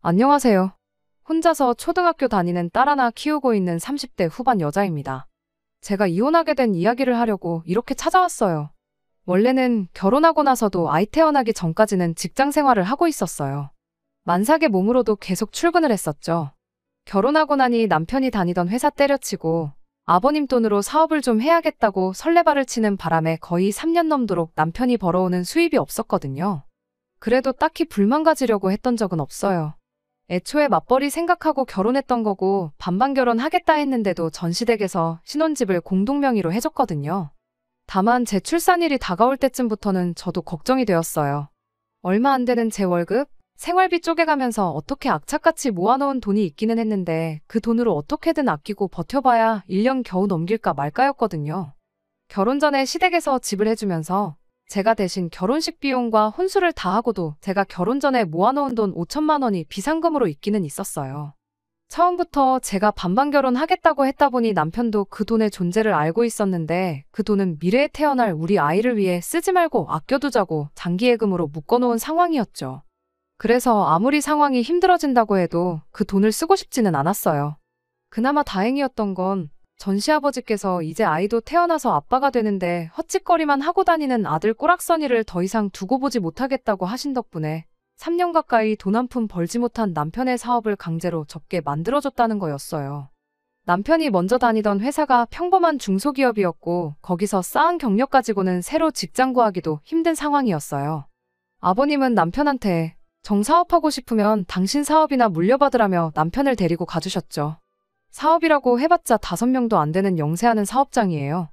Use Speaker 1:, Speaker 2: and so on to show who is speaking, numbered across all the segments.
Speaker 1: 안녕하세요. 혼자서 초등학교 다니는 딸 하나 키우고 있는 30대 후반 여자입니다. 제가 이혼하게 된 이야기를 하려고 이렇게 찾아왔어요. 원래는 결혼하고 나서도 아이 태어나기 전까지는 직장 생활을 하고 있었어요. 만삭의 몸으로도 계속 출근을 했었죠. 결혼하고 나니 남편이 다니던 회사 때려치고 아버님 돈으로 사업을 좀 해야겠다고 설레발을 치는 바람에 거의 3년 넘도록 남편이 벌어오는 수입이 없었거든요. 그래도 딱히 불만 가지려고 했던 적은 없어요. 애초에 맞벌이 생각하고 결혼했던 거고 반반 결혼하겠다 했는데도 전시댁에서 신혼집을 공동명의로 해줬거든요. 다만 제 출산일이 다가올 때쯤부터는 저도 걱정이 되었어요. 얼마 안 되는 제 월급, 생활비 쪼개가면서 어떻게 악착같이 모아놓은 돈이 있기는 했는데 그 돈으로 어떻게든 아끼고 버텨봐야 1년 겨우 넘길까 말까였거든요. 결혼 전에 시댁에서 집을 해주면서 제가 대신 결혼식 비용과 혼수를 다 하고도 제가 결혼 전에 모아놓은 돈 5천만 원이 비상금으로 있기는 있었어요. 처음부터 제가 반반 결혼하겠다고 했다 보니 남편도 그 돈의 존재를 알고 있었는데 그 돈은 미래에 태어날 우리 아이를 위해 쓰지 말고 아껴두자고 장기예금으로 묶어놓은 상황이었죠. 그래서 아무리 상황이 힘들어진다고 해도 그 돈을 쓰고 싶지는 않았어요. 그나마 다행이었던 건 전시아버지께서 이제 아이도 태어나서 아빠가 되는데 헛짓거리만 하고 다니는 아들 꼬락서니를 더 이상 두고 보지 못하겠다고 하신 덕분에 3년 가까이 돈 한 푼 벌지 못한 남편의 사업을 강제로 접게 만들어줬다는 거였어요. 남편이 먼저 다니던 회사가 평범한 중소기업이었고 거기서 쌓은 경력 가지고는 새로 직장 구하기도 힘든 상황이었어요. 아버님은 남편한테 정사업하고 싶으면 당신 사업이나 물려받으라며 남편을 데리고 가주셨죠. 사업이라고 해봤자 5명도 안 되는 영세하는 사업장이에요.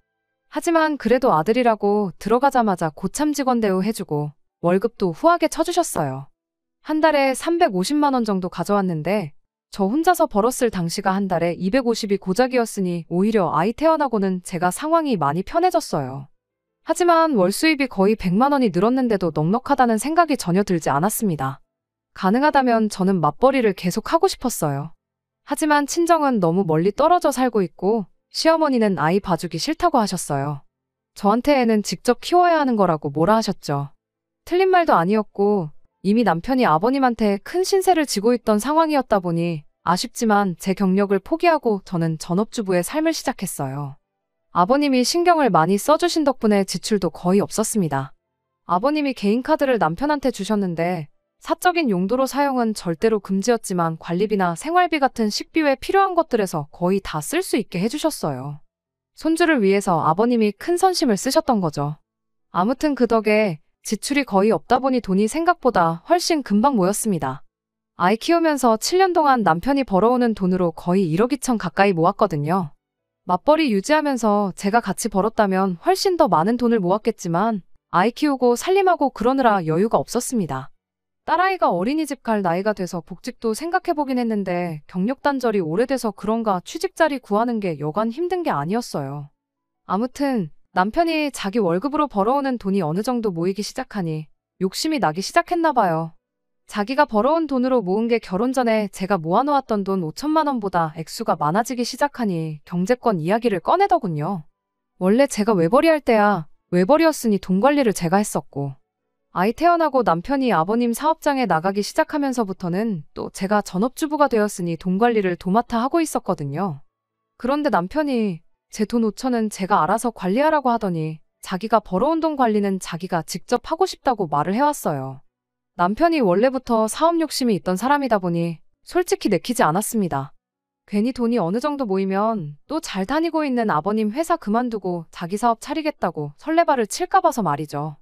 Speaker 1: 하지만 그래도 아들이라고 들어가자마자 고참 직원 대우해주고 월급도 후하게 쳐주셨어요. 한 달에 350만 원 정도 가져왔는데 저 혼자서 벌었을 당시가 한 달에 250이 고작이었으니 오히려 아이 태어나고는 제가 상황이 많이 편해졌어요. 하지만 월 수입이 거의 100만 원이 늘었는데도 넉넉하다는 생각이 전혀 들지 않았습니다. 가능하다면 저는 맞벌이를 계속 하고 싶었어요. 하지만 친정은 너무 멀리 떨어져 살고 있고 시어머니는 아이 봐주기 싫다고 하셨어요. 저한테 애는 직접 키워야 하는 거라고 뭐라 하셨죠. 틀린 말도 아니었고 이미 남편이 아버님한테 큰 신세를 지고 있던 상황이었다 보니 아쉽지만 제 경력을 포기하고 저는 전업주부의 삶을 시작했어요. 아버님이 신경을 많이 써주신 덕분에 지출도 거의 없었습니다. 아버님이 개인카드를 남편한테 주셨는데 사적인 용도로 사용은 절대로 금지였지만 관리비나 생활비 같은 식비 외 필요한 것들에서 거의 다 쓸 수 있게 해주셨어요. 손주를 위해서 아버님이 큰 선심을 쓰셨던 거죠. 아무튼 그 덕에 지출이 거의 없다 보니 돈이 생각보다 훨씬 금방 모였습니다. 아이 키우면서 7년 동안 남편이 벌어오는 돈으로 거의 1억 2천 가까이 모았거든요. 맞벌이 유지하면서 제가 같이 벌었다면 훨씬 더 많은 돈을 모았겠지만 아이 키우고 살림하고 그러느라 여유가 없었습니다. 딸아이가 어린이집 갈 나이가 돼서 복직도 생각해보긴 했는데 경력 단절이 오래돼서 그런가 취직 자리 구하는 게 여간 힘든 게 아니었어요. 아무튼 남편이 자기 월급으로 벌어오는 돈이 어느 정도 모이기 시작하니 욕심이 나기 시작했나 봐요. 자기가 벌어온 돈으로 모은 게 결혼 전에 제가 모아놓았던 돈 5천만 원보다 액수가 많아지기 시작하니 경제권 이야기를 꺼내더군요. 원래 제가 외벌이 할 때야 외벌이였으니 돈 관리를 제가 했었고 아이 태어나고 남편이 아버님 사업장에 나가기 시작하면서부터는 또 제가 전업주부가 되었으니 돈 관리를 도맡아 하고 있었거든요. 그런데 남편이 제 돈 5천은 제가 알아서 관리하라고 하더니 자기가 벌어온 돈 관리는 자기가 직접 하고 싶다고 말을 해왔어요. 남편이 원래부터 사업 욕심이 있던 사람이다 보니 솔직히 내키지 않았습니다. 괜히 돈이 어느 정도 모이면 또 잘 다니고 있는 아버님 회사 그만두고 자기 사업 차리겠다고 설레발을 칠까 봐서 말이죠.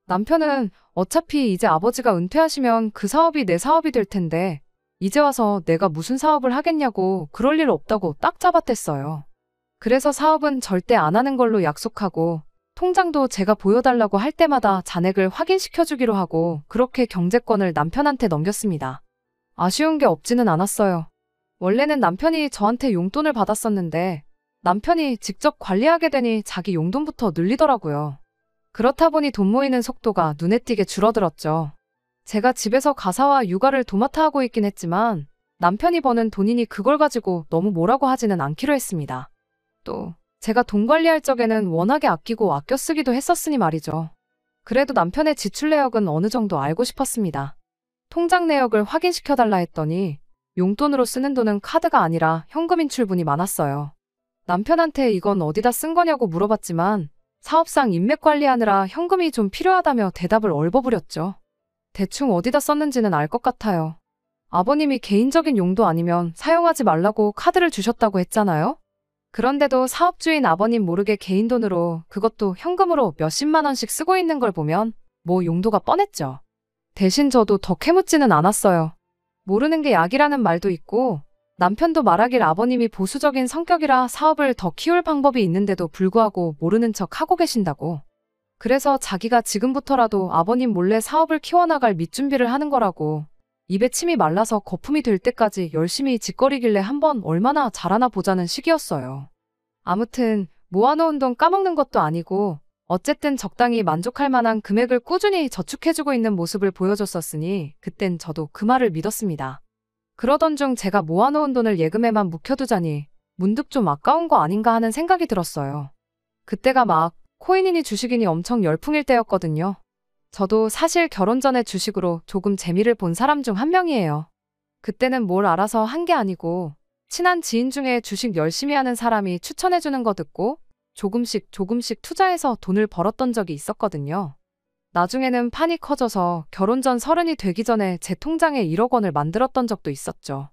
Speaker 1: 남편은 어차피 이제 아버지가 은퇴하시면 그 사업이 내 사업이 될 텐데 이제 와서 내가 무슨 사업을 하겠냐고 그럴 일 없다고 딱 잡아댔어요. 그래서 사업은 절대 안 하는 걸로 약속하고 통장도 제가 보여달라고 할 때마다 잔액을 확인시켜주기로 하고 그렇게 경제권을 남편한테 넘겼습니다. 아쉬운 게 없지는 않았어요. 원래는 남편이 저한테 용돈을 받았었는데 남편이 직접 관리하게 되니 자기 용돈부터 늘리더라고요. 그렇다 보니 돈 모이는 속도가 눈에 띄게 줄어들었죠. 제가 집에서 가사와 육아를 도맡아 하고 있긴 했지만 남편이 버는 돈이니 그걸 가지고 너무 뭐라고 하지는 않기로 했습니다. 또 제가 돈 관리할 적에는 워낙에 아끼고 아껴 쓰기도 했었으니 말이죠. 그래도 남편의 지출 내역은 어느 정도 알고 싶었습니다. 통장 내역을 확인시켜달라 했더니 용돈으로 쓰는 돈은 카드가 아니라 현금 인출분이 많았어요. 남편한테 이건 어디다 쓴 거냐고 물어봤지만 사업상 인맥 관리하느라 현금이 좀 필요하다며 대답을 얼버무렸죠. 대충 어디다 썼는지는 알 것 같아요. 아버님이 개인적인 용도 아니면 사용하지 말라고 카드를 주셨다고 했잖아요? 그런데도 사업주인 아버님 모르게 개인 돈으로, 그것도 현금으로 몇십만 원씩 쓰고 있는 걸 보면 뭐 용도가 뻔했죠. 대신 저도 더 캐묻지는 않았어요. 모르는 게 약이라는 말도 있고 남편도 말하길 아버님이 보수적인 성격이라 사업을 더 키울 방법이 있는데도 불구하고 모르는 척 하고 계신다고. 그래서 자기가 지금부터라도 아버님 몰래 사업을 키워나갈 밑준비를 하는 거라고. 입에 침이 말라서 거품이 될 때까지 열심히 짓거리길래 한번 얼마나 잘하나 보자는 시기였어요. 아무튼 모아놓은 돈 까먹는 것도 아니고 어쨌든 적당히 만족할 만한 금액을 꾸준히 저축해주고 있는 모습을 보여줬었으니 그땐 저도 그 말을 믿었습니다. 그러던 중 제가 모아놓은 돈을 예금에만 묵혀두자니 문득 좀 아까운 거 아닌가 하는 생각이 들었어요. 그때가 막 코인이니 주식이니 엄청 열풍일 때였거든요. 저도 사실 결혼 전에 주식으로 조금 재미를 본 사람 중 한 명이에요. 그때는 뭘 알아서 한 게 아니고 친한 지인 중에 주식 열심히 하는 사람이 추천해주는 거 듣고 조금씩 투자해서 돈을 벌었던 적이 있었거든요. 나중에는 판이 커져서 결혼 전 30이 되기 전에 제 통장에 1억 원을 만들었던 적도 있었죠.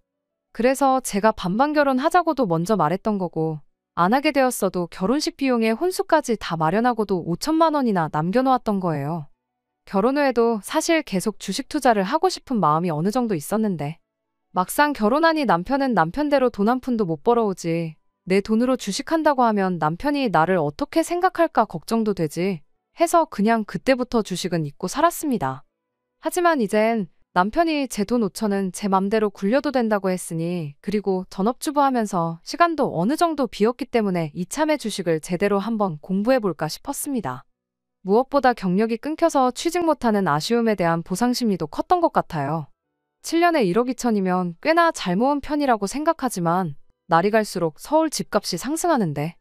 Speaker 1: 그래서 제가 반반 결혼하자고도 먼저 말했던 거고 안 하게 되었어도 결혼식 비용에 혼수까지 다 마련하고도 5천만 원이나 남겨놓았던 거예요. 결혼 후에도 사실 계속 주식 투자를 하고 싶은 마음이 어느 정도 있었는데 막상 결혼하니 남편은 남편대로 돈 한 푼도 못 벌어오지. 내 돈으로 주식한다고 하면 남편이 나를 어떻게 생각할까 걱정도 되지 해서 그냥 그때부터 주식은 잊고 살았습니다. 하지만 이젠 남편이 제 돈 5천은 제 맘대로 굴려도 된다고 했으니 그리고 전업주부 하면서 시간도 어느 정도 비었기 때문에 이참에 주식을 제대로 한번 공부해볼까 싶었습니다. 무엇보다 경력이 끊겨서 취직 못하는 아쉬움에 대한 보상심리도 컸던 것 같아요. 7년에 1억 2천이면 꽤나 잘 모은 편이라고 생각하지만 날이 갈수록 서울 집값이 상승하는데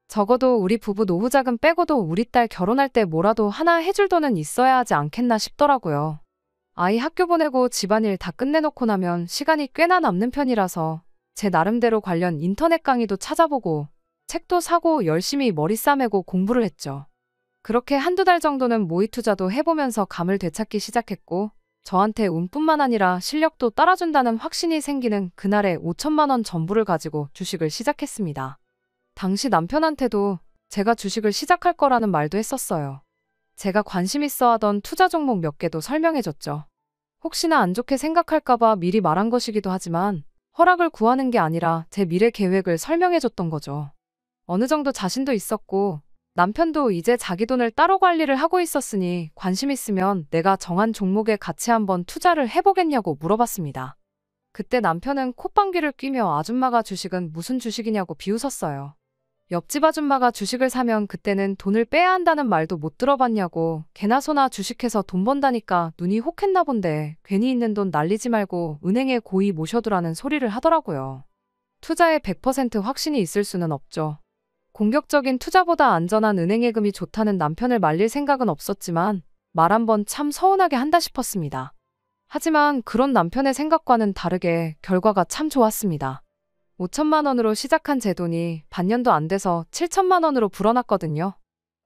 Speaker 1: 적어도 우리 부부 노후자금 빼고도 우리 딸 결혼할 때 뭐라도 하나 해줄 돈은 있어야 하지 않겠나 싶더라고요. 아이 학교 보내고 집안일 다 끝내놓고 나면 시간이 꽤나 남는 편이라서 제 나름대로 관련 인터넷 강의도 찾아보고 책도 사고 열심히 머리 싸매고 공부를 했죠. 그렇게 한두 달 정도는 모의 투자도 해보면서 감을 되찾기 시작했고 저한테 운뿐만 아니라 실력도 따라준다는 확신이 생기는 그날의 5천만 원 전부를 가지고 주식을 시작했습니다. 당시 남편한테도 제가 주식을 시작할 거라는 말도 했었어요. 제가 관심 있어 하던 투자 종목 몇 개도 설명해줬죠. 혹시나 안 좋게 생각할까봐 미리 말한 것이기도 하지만 허락을 구하는 게 아니라 제 미래 계획을 설명해줬던 거죠. 어느 정도 자신도 있었고 남편도 이제 자기 돈을 따로 관리를 하고 있었으니 관심 있으면 내가 정한 종목에 같이 한번 투자를 해보겠냐고 물어봤습니다. 그때 남편은 콧방귀를 뀌며 아줌마가 주식은 무슨 주식이냐고 비웃었어요. 옆집 아줌마가 주식을 사면 그때는 돈을 빼야 한다는 말도 못 들어봤냐고 개나 소나 주식해서 돈 번다니까 눈이 혹했나 본데 괜히 있는 돈 날리지 말고 은행에 고이 모셔두라는 소리를 하더라고요. 투자에 100% 확신이 있을 수는 없죠. 공격적인 투자보다 안전한 은행 예금이 좋다는 남편을 말릴 생각은 없었지만 말 한번 참 서운하게 한다 싶었습니다. 하지만 그런 남편의 생각과는 다르게 결과가 참 좋았습니다. 5천만 원으로 시작한 제 돈이 반년도 안 돼서 7천만 원으로 불어났거든요.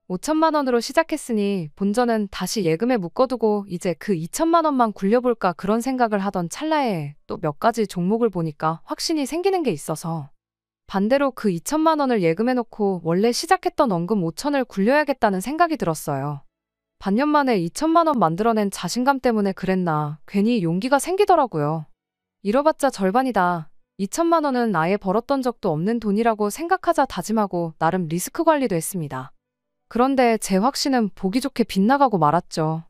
Speaker 1: 5천만 원으로 시작했으니 본전은 다시 예금에 묶어두고 이제 그 2천만 원만 굴려볼까 그런 생각을 하던 찰나에 또 몇 가지 종목을 보니까 확신이 생기는 게 있어서 반대로 그 2천만 원을 예금해놓고 원래 시작했던 원금 5천을 굴려야겠다는 생각이 들었어요. 반년 만에 2천만 원 만들어낸 자신감 때문에 그랬나 괜히 용기가 생기더라고요. 잃어봤자 절반이다. 2천만 원은 아예 벌었던 적도 없는 돈이라고 생각하자 다짐하고 나름 리스크 관리도 했습니다. 그런데 제 확신은 보기 좋게 빗나가고 말았죠.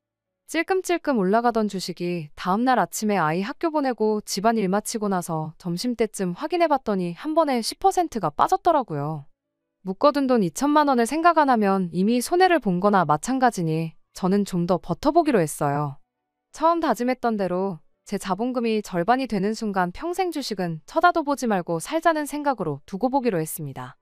Speaker 1: 찔끔찔끔 올라가던 주식이 다음날 아침에 아이 학교 보내고 집안일 마치고 나서 점심때쯤 확인해봤더니 한 번에 10%가 빠졌더라고요. 묶어둔 돈 2천만 원을 생각 안 하면 이미 손해를 본 거나 마찬가지니 저는 좀 더 버텨보기로 했어요. 처음 다짐했던 대로 제 자본금이 절반이 되는 순간 평생 주식은 쳐다도 보지 말고 살자는 생각으로 두고 보기로 했습니다.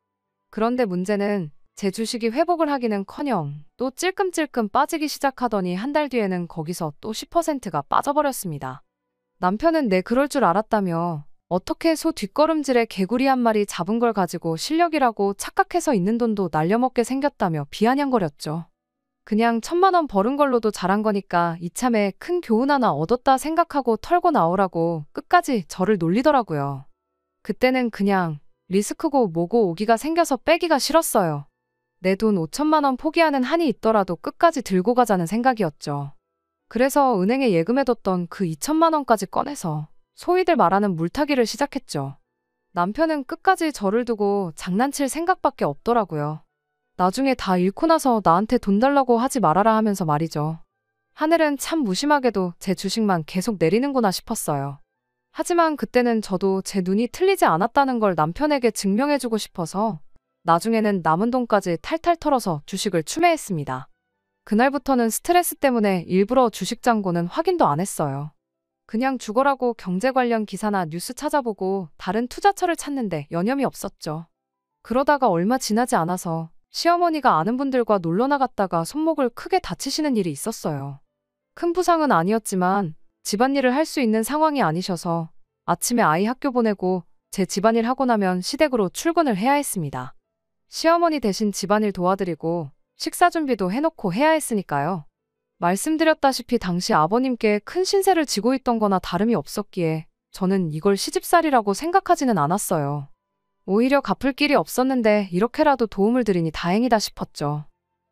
Speaker 1: 그런데 문제는 제 주식이 회복을 하기는커녕 또 찔끔찔끔 빠지기 시작하더니 한 달 뒤에는 거기서 또 10%가 빠져버렸습니다. 남편은 내 그럴 줄 알았다며 어떻게 소 뒷걸음질에 개구리 한 마리 잡은 걸 가지고 실력이라고 착각해서 있는 돈도 날려먹게 생겼다며 비아냥거렸죠. 그냥 1,000만 원 벌은 걸로도 잘한 거니까 이참에 큰 교훈 하나 얻었다 생각하고 털고 나오라고 끝까지 저를 놀리더라고요. 그때는 그냥 리스크고 뭐고 오기가 생겨서 빼기가 싫었어요. 내 돈 5,000만 원 포기하는 한이 있더라도 끝까지 들고 가자는 생각이었죠. 그래서 은행에 예금해뒀던 그 2,000만 원까지 꺼내서 소위들 말하는 물타기를 시작했죠. 남편은 끝까지 저를 두고 장난칠 생각밖에 없더라고요. 나중에 다 잃고 나서 나한테 돈 달라고 하지 말아라 하면서 말이죠. 하늘은 참 무심하게도 제 주식만 계속 내리는구나 싶었어요. 하지만 그때는 저도 제 눈이 틀리지 않았다는 걸 남편에게 증명해주고 싶어서 나중에는 남은 돈까지 탈탈 털어서 주식을 추매했습니다. 그날부터는 스트레스 때문에 일부러 주식 잔고는 확인도 안 했어요. 그냥 죽어라고 경제 관련 기사나 뉴스 찾아보고 다른 투자처를 찾는데 여념이 없었죠. 그러다가 얼마 지나지 않아서 시어머니가 아는 분들과 놀러 나갔다가 손목을 크게 다치시는 일이 있었어요. 큰 부상은 아니었지만 집안일을 할 수 있는 상황이 아니셔서 아침에 아이 학교 보내고 제 집안일 하고 나면 시댁으로 출근을 해야 했습니다. 시어머니 대신 집안일 도와드리고 식사 준비도 해놓고 해야 했으니까요. 말씀드렸다시피 당시 아버님께 큰 신세를 지고 있던 거나 다름이 없었기에 저는 이걸 시집살이라고 생각하지는 않았어요. 오히려 갚을 길이 없었는데 이렇게라도 도움을 드리니 다행이다 싶었죠.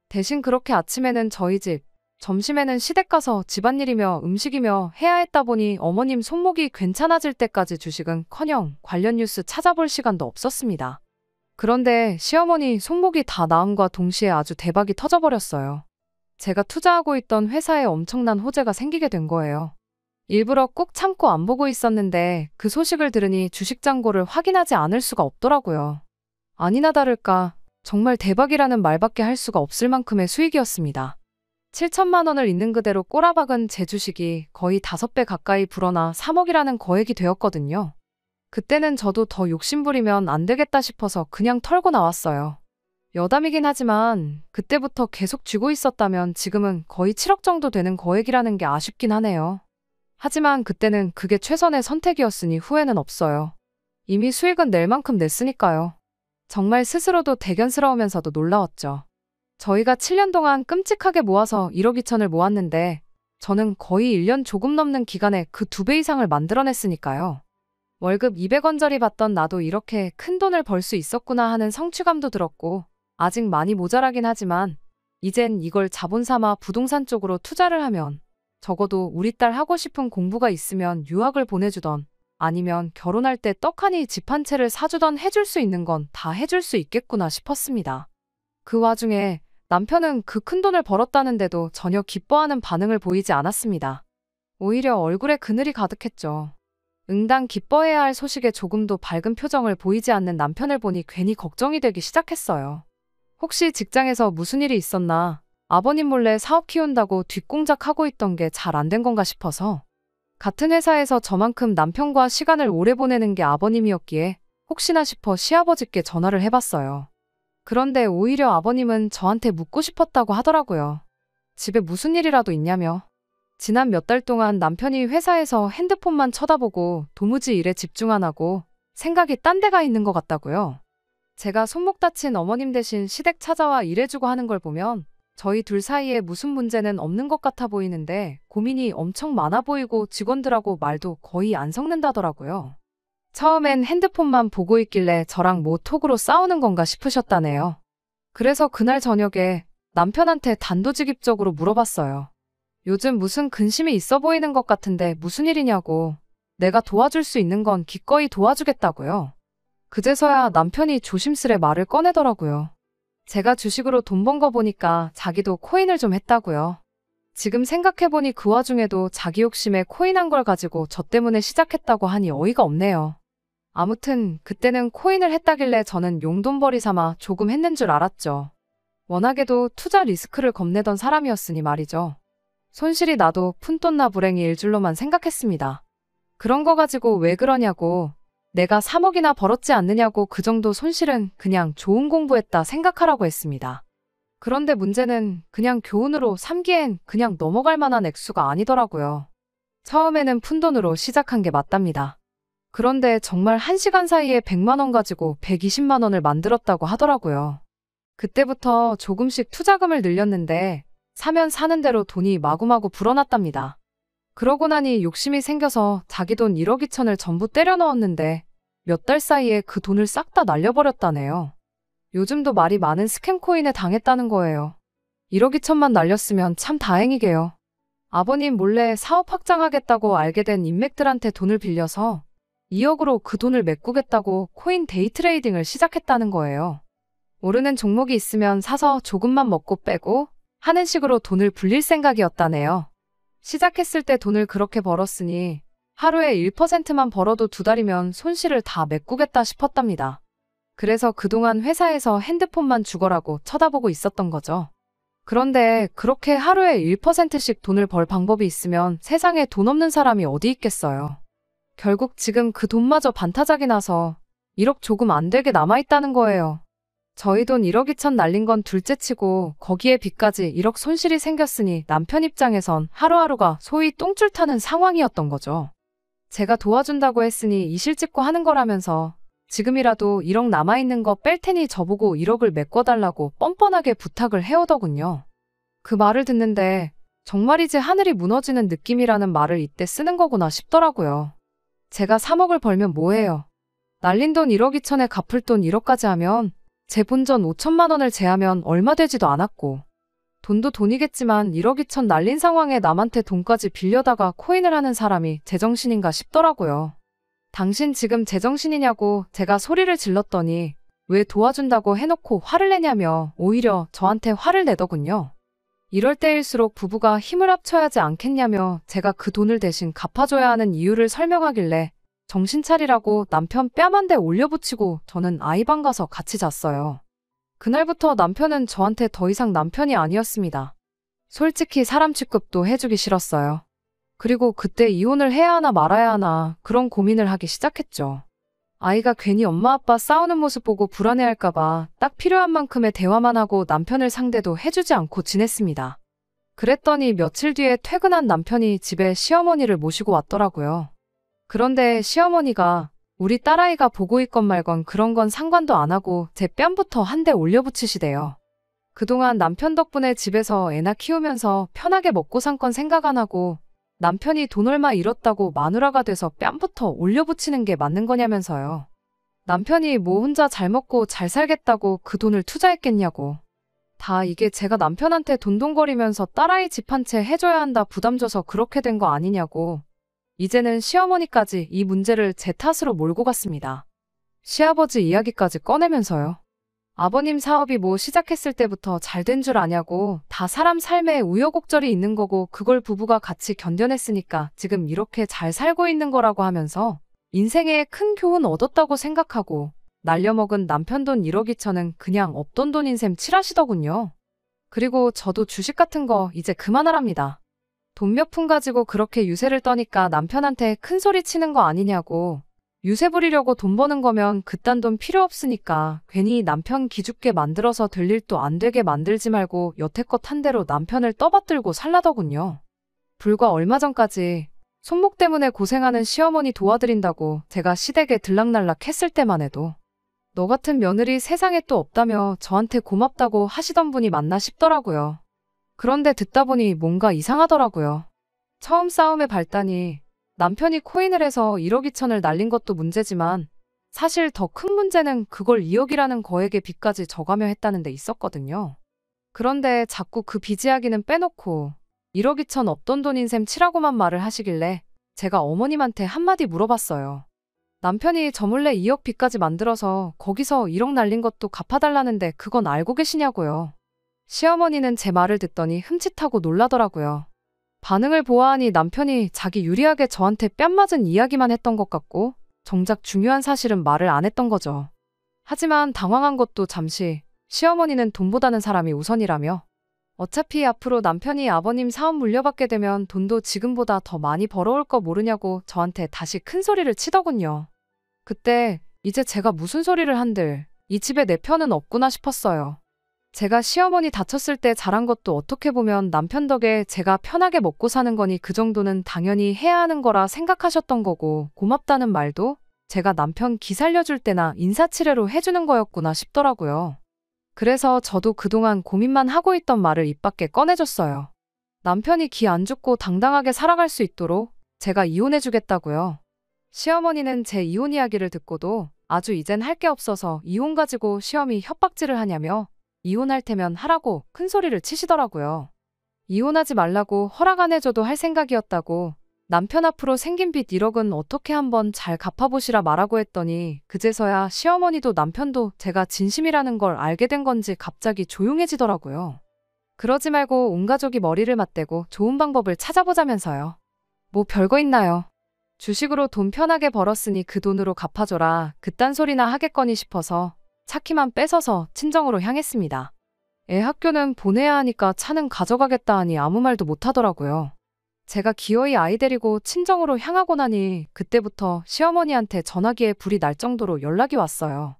Speaker 1: 대신 그렇게 아침에는 저희 집, 점심에는 시댁 가서 집안일이며 음식이며 해야 했다 보니 어머님 손목이 괜찮아질 때까지 주식은커녕 관련 뉴스 찾아볼 시간도 없었습니다. 그런데 시어머니 손목이 다 나음과 동시에 아주 대박이 터져버렸어요. 제가 투자하고 있던 회사에 엄청난 호재가 생기게 된 거예요. 일부러 꾹 참고 안 보고 있었는데 그 소식을 들으니 주식 잔고를 확인하지 않을 수가 없더라고요. 아니나 다를까 정말 대박이라는 말밖에 할 수가 없을 만큼의 수익이었습니다. 7,000만 원을 있는 그대로 꼬라박은 제 주식이 거의 5배 가까이 불어나 3억이라는 거액이 되었거든요. 그때는 저도 더 욕심부리면 안 되겠다 싶어서 그냥 털고 나왔어요. 여담이긴 하지만 그때부터 계속 쥐고 있었다면 지금은 거의 7억 정도 되는 거액이라는 게 아쉽긴 하네요. 하지만 그때는 그게 최선의 선택이었으니 후회는 없어요. 이미 수익은 낼 만큼 냈으니까요. 정말 스스로도 대견스러우면서도 놀라웠죠. 저희가 7년 동안 끔찍하게 모아서 1억 2천을 모았는데 저는 거의 1년 조금 넘는 기간에 그 2배 이상을 만들어냈으니까요. 월급 200원짜리 받던 나도 이렇게 큰 돈을 벌 수 있었구나 하는 성취감도 들었고 아직 많이 모자라긴 하지만 이젠 이걸 자본 삼아 부동산 쪽으로 투자를 하면 적어도 우리 딸 하고 싶은 공부가 있으면 유학을 보내주던 아니면 결혼할 때 떡하니 집 한 채를 사주던 해줄 수 있는 건 다 해줄 수 있겠구나 싶었습니다. 그 와중에 남편은 그 큰 돈을 벌었다는데도 전혀 기뻐하는 반응을 보이지 않았습니다. 오히려 얼굴에 그늘이 가득했죠. 응당 기뻐해야 할 소식에 조금도 밝은 표정을 보이지 않는 남편을 보니 괜히 걱정이 되기 시작했어요. 혹시 직장에서 무슨 일이 있었나? 아버님 몰래 사업 키운다고 뒷공작하고 있던 게 잘 안 된 건가 싶어서 같은 회사에서 저만큼 남편과 시간을 오래 보내는 게 아버님이었기에 혹시나 싶어 시아버지께 전화를 해봤어요. 그런데 오히려 아버님은 저한테 묻고 싶었다고 하더라고요. 집에 무슨 일이라도 있냐며. 지난 몇 달 동안 남편이 회사에서 핸드폰만 쳐다보고 도무지 일에 집중 안 하고 생각이 딴 데가 있는 것 같다고요. 제가 손목 다친 어머님 대신 시댁 찾아와 일해주고 하는 걸 보면 저희 둘 사이에 무슨 문제는 없는 것 같아 보이는데 고민이 엄청 많아 보이고 직원들하고 말도 거의 안 섞는다더라고요. 처음엔 핸드폰만 보고 있길래 저랑 뭐 톡으로 싸우는 건가 싶으셨다네요. 그래서 그날 저녁에 남편한테 단도직입적으로 물어봤어요. 요즘 무슨 근심이 있어 보이는 것 같은데 무슨 일이냐고. 내가 도와줄 수 있는 건 기꺼이 도와주겠다고요. 그제서야 남편이 조심스레 말을 꺼내더라고요. 제가 주식으로 돈 번 거 보니까 자기도 코인을 좀 했다고요. 지금 생각해보니 그 와중에도 자기 욕심에 코인 한 걸 가지고 저 때문에 시작했다고 하니 어이가 없네요. 아무튼 그때는 코인을 했다길래 저는 용돈벌이 삼아 조금 했는 줄 알았죠. 워낙에도 투자 리스크를 겁내던 사람이었으니 말이죠. 손실이 나도 푼돈나 불행이 일 줄로만 생각했습니다. 그런 거 가지고 왜 그러냐고. 내가 3억이나 벌었지 않느냐고 그 정도 손실은 그냥 좋은 공부했다 생각하라고 했습니다. 그런데 문제는 그냥 교훈으로 삼기엔 그냥 넘어갈 만한 액수가 아니더라고요. 처음에는 푼돈으로 시작한 게 맞답니다. 그런데 정말 1시간 사이에 100만 원 가지고 120만 원을 만들었다고 하더라고요. 그때부터 조금씩 투자금을 늘렸는데 사면 사는 대로 돈이 마구마구 불어났답니다. 그러고 나니 욕심이 생겨서 자기 돈 1억 2천을 전부 때려 넣었는데 몇 달 사이에 그 돈을 싹 다 날려버렸다네요. 요즘도 말이 많은 스캠 코인에 당했다는 거예요. 1억 2천만 날렸으면 참 다행이게요. 아버님 몰래 사업 확장하겠다고 알게 된 인맥들한테 돈을 빌려서 2억으로 그 돈을 메꾸겠다고 코인 데이 트레이딩을 시작했다는 거예요. 오르는 종목이 있으면 사서 조금만 먹고 빼고 하는 식으로 돈을 불릴 생각이었다네요. 시작했을 때 돈을 그렇게 벌었으니 하루에 1%만 벌어도 2달이면 손실을 다 메꾸겠다 싶었답니다. 그래서 그동안 회사에서 핸드폰만 죽어라고 쳐다보고 있었던 거죠. 그런데 그렇게 하루에 1%씩 돈을 벌 방법이 있으면 세상에 돈 없는 사람이 어디 있겠어요. 결국 지금 그 돈마저 반타작이 나서 1억 조금 안 되게 남아있다는 거예요. 저희 돈 1억 2천 날린 건 둘째치고 거기에 빚까지 1억 손실이 생겼으니 남편 입장에선 하루하루가 소위 똥줄 타는 상황이었던 거죠. 제가 도와준다고 했으니 이실 찍고 하는 거라면서 지금이라도 1억 남아있는 거 뺄 테니 저보고 1억을 메꿔달라고 뻔뻔하게 부탁을 해오더군요. 그 말을 듣는데 정말이지 하늘이 무너지는 느낌이라는 말을 이때 쓰는 거구나 싶더라고요. 제가 3억을 벌면 뭐해요. 날린 돈 1억 2천에 갚을 돈 1억까지 하면 제 본전 5천만 원을 제하면 얼마 되지도 않았고 돈도 돈이겠지만 1억 2천 날린 상황에 남한테 돈까지 빌려다가 코인을 하는 사람이 제정신인가 싶더라고요. 당신 지금 제정신이냐고 제가 소리를 질렀더니 왜 도와준다고 해놓고 화를 내냐며 오히려 저한테 화를 내더군요. 이럴 때일수록 부부가 힘을 합쳐야지 않겠냐며 제가 그 돈을 대신 갚아줘야 하는 이유를 설명하길래 정신 차리라고 남편 뺨 한 대 올려붙이고 저는 아이방 가서 같이 잤어요. 그날부터 남편은 저한테 더 이상 남편이 아니었습니다. 솔직히 사람 취급도 해주기 싫었어요. 그리고 그때 이혼을 해야 하나 말아야 하나 그런 고민을 하기 시작했죠. 아이가 괜히 엄마 아빠 싸우는 모습 보고 불안해할까봐 딱 필요한 만큼의 대화만 하고 남편을 상대도 해주지 않고 지냈습니다. 그랬더니 며칠 뒤에 퇴근한 남편이 집에 시어머니를 모시고 왔더라고요. 그런데 시어머니가 우리 딸아이가 보고 있건 말건 그런 건 상관도 안 하고 제 뺨부터 한 대 올려붙이시대요. 그동안 남편 덕분에 집에서 애나 키우면서 편하게 먹고 산 건 생각 안 하고 남편이 돈 얼마 잃었다고 마누라가 돼서 뺨부터 올려붙이는 게 맞는 거냐면서요. 남편이 뭐 혼자 잘 먹고 잘 살겠다고 그 돈을 투자했겠냐고. 다 이게 제가 남편한테 돈돈거리면서 딸아이 집 한 채 해줘야 한다 부담 줘서 그렇게 된 거 아니냐고. 이제는 시어머니까지 이 문제를 제 탓으로 몰고 갔습니다. 시아버지 이야기까지 꺼내면서요. 아버님 사업이 뭐 시작했을 때부터 잘 된 줄 아냐고. 다 사람 삶에 우여곡절이 있는 거고 그걸 부부가 같이 견뎌냈으니까 지금 이렇게 잘 살고 있는 거라고 하면서 인생에 큰 교훈 얻었다고 생각하고 날려먹은 남편 돈 1억 2천은 그냥 없던 돈인 셈 칠하시더군요. 그리고 저도 주식 같은 거 이제 그만하랍니다. 돈 몇 푼 가지고 그렇게 유세를 떠니까 남편한테 큰 소리 치는 거 아니냐고. 유세 부리려고 돈 버는 거면 그딴 돈 필요 없으니까 괜히 남편 기죽게 만들어서 될 일도 안 되게 만들지 말고 여태껏 한 대로 남편을 떠받들고 살라더군요. 불과 얼마 전까지 손목 때문에 고생하는 시어머니 도와드린다고 제가 시댁에 들락날락 했을 때만 해도 너 같은 며느리 세상에 또 없다며 저한테 고맙다고 하시던 분이 맞나 싶더라고요. 그런데 듣다 보니 뭔가 이상하더라고요. 처음 싸움의 발단이 남편이 코인을 해서 1억 2천을 날린 것도 문제지만 사실 더 큰 문제는 그걸 2억이라는 거액의 빚까지 져가며 했다는 데 있었거든요. 그런데 자꾸 그 빚 이야기는 빼놓고 1억 2천 없던 돈인 셈 치라고만 말을 하시길래 제가 어머님한테 한마디 물어봤어요. 남편이 저 몰래 2억 빚까지 만들어서 거기서 1억 날린 것도 갚아달라는데 그건 알고 계시냐고요. 시어머니는 제 말을 듣더니 흠칫하고 놀라더라고요. 반응을 보아하니 남편이 자기 유리하게 저한테 뺨 맞은 이야기만 했던 것 같고 정작 중요한 사실은 말을 안 했던 거죠. 하지만 당황한 것도 잠시 시어머니는 돈보다는 사람이 우선이라며 어차피 앞으로 남편이 아버님 사업 물려받게 되면 돈도 지금보다 더 많이 벌어올 거 모르냐고 저한테 다시 큰 소리를 치더군요. 그때 이제 제가 무슨 소리를 한들 이 집에 내 편은 없구나 싶었어요. 제가 시어머니 다쳤을 때 잘한 것도 어떻게 보면 남편 덕에 제가 편하게 먹고 사는 거니 그 정도는 당연히 해야 하는 거라 생각하셨던 거고 고맙다는 말도 제가 남편 기 살려줄 때나 인사치레로 해주는 거였구나 싶더라고요. 그래서 저도 그동안 고민만 하고 있던 말을 입 밖에 꺼내줬어요. 남편이 기 안 죽고 당당하게 살아갈 수 있도록 제가 이혼해주겠다고요. 시어머니는 제 이혼 이야기를 듣고도 아주 이젠 할 게 없어서 이혼 가지고 시험이 협박질을 하냐며 이혼할 테면 하라고 큰 소리를 치시더라고요. 이혼하지 말라고 허락 안 해줘도 할 생각이었다고 남편 앞으로 생긴 빚 1억은 어떻게 한번 잘 갚아보시라 말하고 했더니 그제서야 시어머니도 남편도 제가 진심이라는 걸 알게 된 건지 갑자기 조용해지더라고요. 그러지 말고 온 가족이 머리를 맞대고 좋은 방법을 찾아보자면서요. 뭐 별거 있나요? 주식으로 돈 편하게 벌었으니 그 돈으로 갚아줘라 그딴 소리나 하겠거니 싶어서 차키만 뺏어서 친정으로 향했습니다. 애 학교는 보내야 하니까 차는 가져가겠다 하니 아무 말도 못하더라고요. 제가 기어이 아이 데리고 친정으로 향하고 나니 그때부터 시어머니한테 전화기에 불이 날 정도로 연락이 왔어요.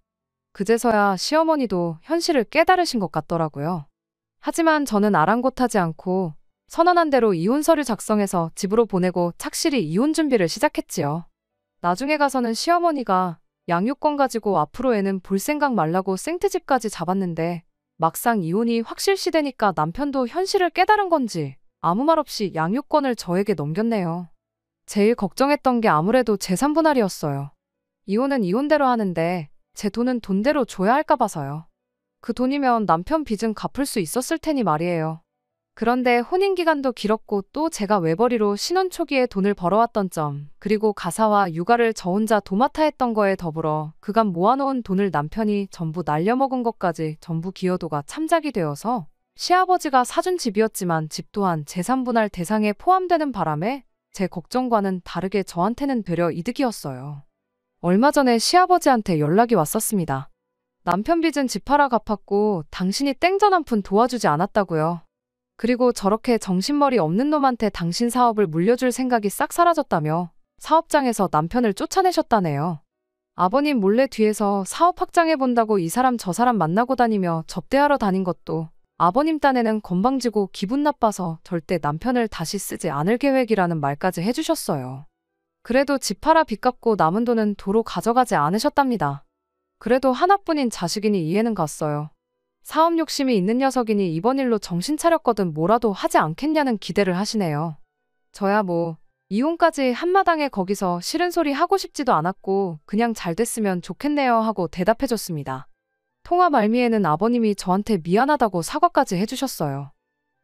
Speaker 1: 그제서야 시어머니도 현실을 깨달으신 것 같더라고요. 하지만 저는 아랑곳하지 않고 선언한 대로 이혼 서류 작성해서 집으로 보내고 착실히 이혼 준비를 시작했지요. 나중에 가서는 시어머니가 양육권 가지고 앞으로 애는 볼 생각 말라고 생트집까지 잡았는데 막상 이혼이 확실시되니까 남편도 현실을 깨달은 건지 아무 말 없이 양육권을 저에게 넘겼네요. 제일 걱정했던 게 아무래도 재산 분할이었어요. 이혼은 이혼대로 하는데 제 돈은 돈대로 줘야 할까 봐서요. 그 돈이면 남편 빚은 갚을 수 있었을 테니 말이에요. 그런데 혼인기간도 길었고 또 제가 외벌이로 신혼 초기에 돈을 벌어왔던 점, 그리고 가사와 육아를 저 혼자 도맡아 했던 거에 더불어 그간 모아놓은 돈을 남편이 전부 날려먹은 것까지 전부 기여도가 참작이 되어서 시아버지가 사준 집이었지만 집 또한 재산분할 대상에 포함되는 바람에 제 걱정과는 다르게 저한테는 되려 이득이었어요. 얼마 전에 시아버지한테 연락이 왔었습니다. 남편 빚은 집 팔아 갚았고 당신이 땡전 한 푼 도와주지 않았다고요. 그리고 저렇게 정신머리 없는 놈한테 당신 사업을 물려줄 생각이 싹 사라졌다며 사업장에서 남편을 쫓아내셨다네요. 아버님 몰래 뒤에서 사업 확장해본다고 이 사람 저 사람 만나고 다니며 접대하러 다닌 것도 아버님 딴에는 건방지고 기분 나빠서 절대 남편을 다시 쓰지 않을 계획이라는 말까지 해주셨어요. 그래도 집 팔아 빚 갚고 남은 돈은 도로 가져가지 않으셨답니다. 그래도 하나뿐인 자식이니 이해는 갔어요. 사업 욕심이 있는 녀석이니 이번 일로 정신 차렸거든 뭐라도 하지 않겠냐는 기대를 하시네요. 저야 뭐 이혼까지 한마당에 거기서 싫은 소리 하고 싶지도 않았고 그냥 잘 됐으면 좋겠네요 하고 대답해줬습니다. 통화 말미에는 아버님이 저한테 미안하다고 사과까지 해주셨어요.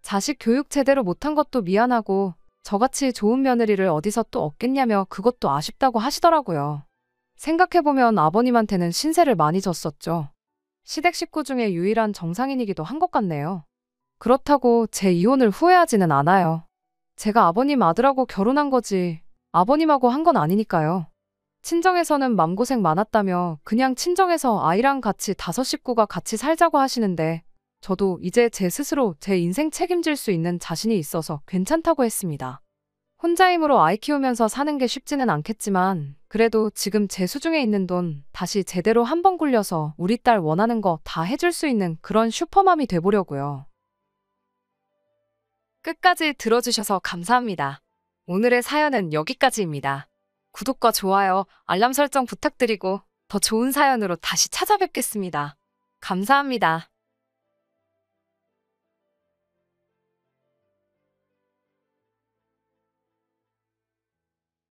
Speaker 1: 자식 교육 제대로 못한 것도 미안하고 저같이 좋은 며느리를 어디서 또 얻겠냐며 그것도 아쉽다고 하시더라고요. 생각해보면 아버님한테는 신세를 많이 졌었죠. 시댁 식구 중에 유일한 정상인이기도 한 것 같네요. 그렇다고 제 이혼을 후회하지는 않아요. 제가 아버님 아들하고 결혼한 거지 아버님하고 한 건 아니니까요. 친정에서는 맘고생 많았다며 그냥 친정에서 아이랑 같이 5식구가 같이 살자고 하시는데 저도 이제 제 스스로 제 인생 책임질 수 있는 자신이 있어서 괜찮다고 했습니다. 혼자 힘으로 아이 키우면서 사는 게 쉽지는 않겠지만 그래도 지금 제 수중에 있는 돈 다시 제대로 한번 굴려서 우리 딸 원하는 거 다 해줄 수 있는 그런 슈퍼맘이 돼보려고요. 끝까지 들어주셔서 감사합니다. 오늘의 사연은 여기까지입니다. 구독과 좋아요, 알람 설정 부탁드리고 더 좋은 사연으로 다시 찾아뵙겠습니다. 감사합니다.